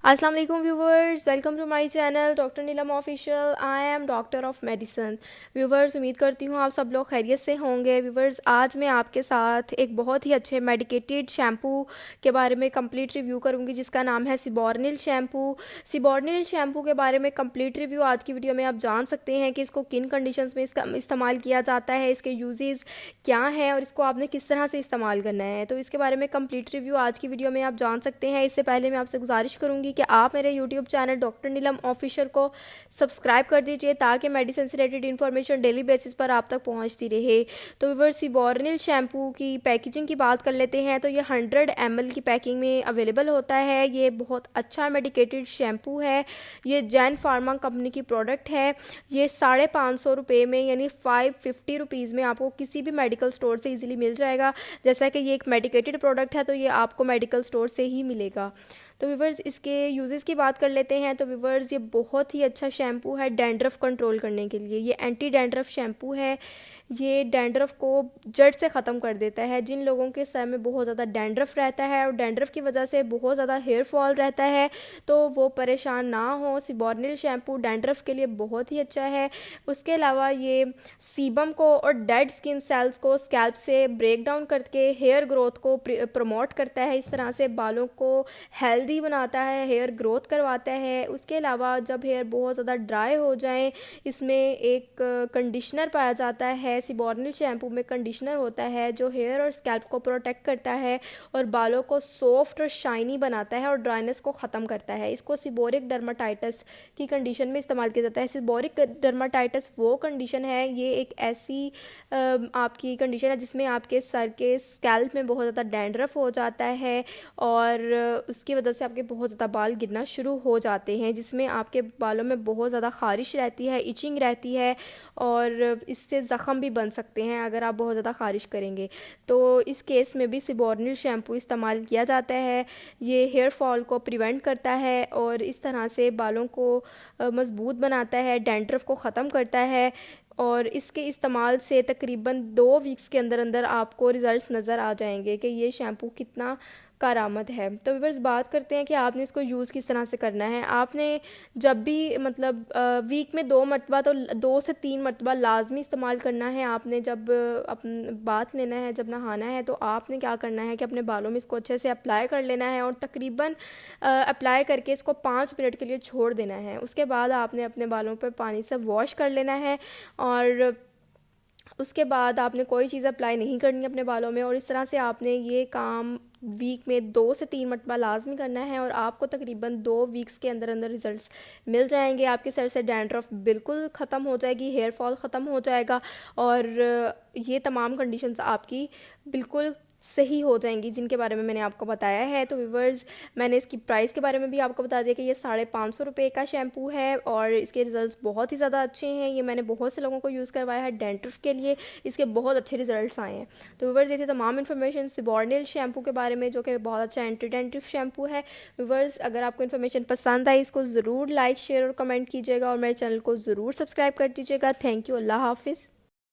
अस्सलाम वालेकुम viewers, welcome to my channel doctor Neelam official. I am doctor of medicine. Viewers, उम्मीद करती हूँ आप सब लोग खैरियत से होंगे। व्यूवर्स, आज मैं आपके साथ एक बहुत ही अच्छे मेडिकेटेड शैम्पू के बारे में कंप्लीट रिव्यू करूँगी, जिसका नाम है सिबॉर्निल शैम्पू। सिबॉर्निल शैम्पू के बारे में कंप्लीट रिव्यू आज की वीडियो में आप जान सकते हैं कि इसको किन कंडीशंस में इसका इस्तेमाल किया जाता है, इसके यूजेस क्या हैं और इसको आपने किस तरह से इस्तेमाल करना है। तो इसके बारे में कंप्लीट रिव्यू आज की वीडियो में आप जान सकते हैं। इससे पहले मैं आपसे गुजारिश करूँगी कि आप मेरे YouTube channel doctor Neelam official को सब्सक्राइब कर दीजिए, ताकि मेडिसिन से रिलेटेड इन्फॉर्मेशन डेली बेसिस पर आप तक पहुंचती रहे। तो व्यूअर्स, सिबॉर्निल शैम्पू की पैकेजिंग की बात कर लेते हैं। तो ये 100 ml की पैकिंग में अवेलेबल होता है। ये बहुत अच्छा मेडिकेटेड शैम्पू है। ये जैन फार्मा कंपनी की प्रोडक्ट है। ये 550 रुपये में यानी 550 रुपीज़ में आपको किसी भी मेडिकल स्टोर से इजीली मिल जाएगा। जैसा कि ये एक मेडिकेटेड प्रोडक्ट है, तो ये आपको मेडिकल स्टोर से ही मिलेगा। तो व्यूवर्स, इसके यूजेस की बात कर लेते हैं। तो व्यूवर्स, ये बहुत ही अच्छा शैम्पू है डैंड्रफ कंट्रोल करने के लिए। ये एंटी डैंड्रफ शैम्पू है। ये डैंड्रफ को जड़ से ख़त्म कर देता है। जिन लोगों के सर में बहुत ज़्यादा डैंड्रफ रहता है और डैंड्रफ की वजह से बहुत ज़्यादा हेयर फॉल रहता है, तो वो परेशान ना हो। सिबॉर्निल शैम्पू डैंड्रफ के लिए बहुत ही अच्छा है। उसके अलावा ये सीबम को और डेड स्किन सेल्स को स्कैल्प से ब्रेक डाउन करके हेयर ग्रोथ को प्रमोट करता है। इस तरह से बालों को हेल्दी बनाता है, हेयर ग्रोथ करवाता है। उसके अलावा जब हेयर बहुत ज़्यादा ड्राई हो जाएं, इसमें एक कंडीशनर पाया जाता है। सिबॉर्निल शैम्पू में कंडीशनर होता है जो हेयर और स्कैल्प को प्रोटेक्ट करता है और बालों को सॉफ्ट और शाइनी बनाता है और ड्राइनेस को ख़त्म करता है। इसको सिबोरिक डर्माटाइटिस की कंडीशन में इस्तेमाल किया जाता है। सिबोरिक डर्माटाइटिस वो कंडीशन है, ये एक ऐसी आपकी कंडीशन है जिसमें आपके सर के स्कैल्प में बहुत ज़्यादा डैंड्रफ हो जाता है और उसकी वजह से आपके बहुत ज़्यादा बाल गिरना शुरू हो जाते हैं, जिसमें आपके बालों में बहुत ज़्यादा ख़ारिश रहती है, इचिंग रहती है और इससे ज़ख़म भी बन सकते हैं अगर आप बहुत ज़्यादा ख़ारिश करेंगे। तो इस केस में भी सिबॉर्निल शैम्पू इस्तेमाल किया जाता है। ये हेयर फॉल को प्रिवेंट करता है और इस तरह से बालों को मज़बूत बनाता है, डैंड्रफ को ख़त्म करता है और इसके इस्तेमाल से तकरीबन 2 वीक्स के अंदर अंदर आपको रिज़ल्ट्स नज़र आ जाएंगे कि ये शैम्पू कितना कारआमद है। तो व्यूअर्स, बात करते हैं कि आपने इसको यूज़ किस तरह से करना है। आपने जब भी मतलब वीक में 2 मरतबा, तो 2 से 3 मरतबा लाजमी इस्तेमाल करना है। आपने जब अपन बात लेना है, जब नहाना है, तो आपने क्या करना है कि अपने बालों में इसको अच्छे से अप्लाई कर लेना है और तकरीबन अप्लाई करके इसको 5 मिनट के लिए छोड़ देना है। उसके बाद आपने अपने बालों पर पानी से वॉश कर लेना है और उसके बाद आपने कोई चीज़ अप्लाई नहीं करनी अपने बालों में। और इस तरह से आपने ये काम वीक में 2 से 3 मरतबा लाजमी करना है और आपको तकरीबन 2 वीक्स के अंदर अंदर रिजल्ट्स मिल जाएंगे। आपके सर से डैंड्रफ बिल्कुल ख़त्म हो जाएगी, हेयर फॉल ख़त्म हो जाएगा और ये तमाम कंडीशंस आपकी बिल्कुल सही हो जाएंगी जिनके बारे में मैंने आपको बताया है। तो व्यूवर्स, मैंने इसकी प्राइस के बारे में भी आपको बता दिया कि ये 550 रुपये का शैम्पू है और इसके रिज़ल्ट्स बहुत ही ज़्यादा अच्छे हैं। ये मैंने बहुत से लोगों को यूज़ करवाया है डैंड्रफ के लिए, इसके बहुत अच्छे रिजल्ट्स आए हैं। तो व्यूवर्स, ये थी तमाम इन्फॉर्मेशन सिबॉर्निल शैम्पू के बारे में, जो कि बहुत अच्छा एंटी डैंड्रफ शैम्पू है। व्यूवर्स, अगर आपको इन्फॉर्मेशन पसंद आई, इसको ज़रूर लाइक, शेयर और कमेंट कीजिएगा और मेरे चैनल को ज़रूर सब्सक्राइब कर दीजिएगा। Thank you. अल्लाह हाफिज़।